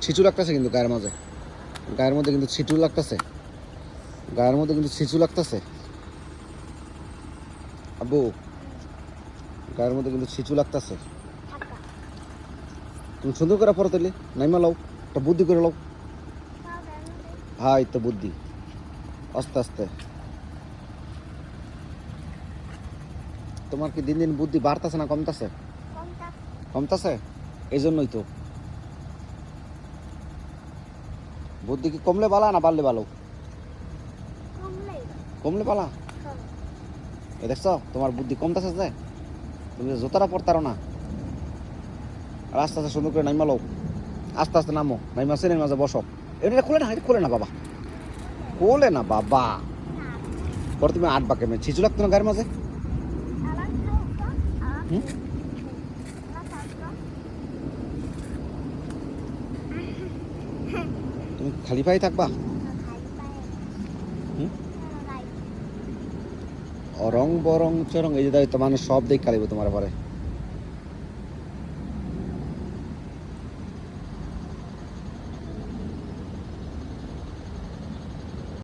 ছিচু লাগতেছে কিন্তু গায়ের মাঝে, গায়ের মধ্যে কিন্তু ছিটু লাগতেছে, গায়ের মধ্যে কিন্তু ছিচু লাগতেছে। আব্বু, গায়ের মধ্যে কিন্তু ছিচু লাগতেছে। তুমি সুন্দর করে পড়ো তাহলে, নাইমা লাও, একটা বুদ্ধি করে লাও। হ্যাঁ, এই তো বুদ্ধি, আস্তে আস্তে। তোমার কি দিন দিন বুদ্ধি বাড়তেছে না কমতেছে? কমতেছে, এই জন্যই তো। বুদ্ধি কি কমলে বালা না বাড়লে ভালো? কমলে বালা। এ দেখছো তোমার বুদ্ধি কমতেছে যে, তুমি জোতারা পড়তারো না। আর আস্তে আস্তে সুন্দর করে নাইমা লও, আস্তে আস্তে নামো, নাইমা শ্রেণীর মাঝে বসো। এটা খুলে না, এটা খুলে না বাবা, খুলে না বাবা। পরে তুমি আটবা কেমন? ছিচু লাগতো না গায়ের মাঝে? হুম, তুমি খালি পায়ে থাকবা? হুম, অরং বরং চরং, এই যে দায়িত্ব মানুষ সব দিক কালিব তোমার পরে।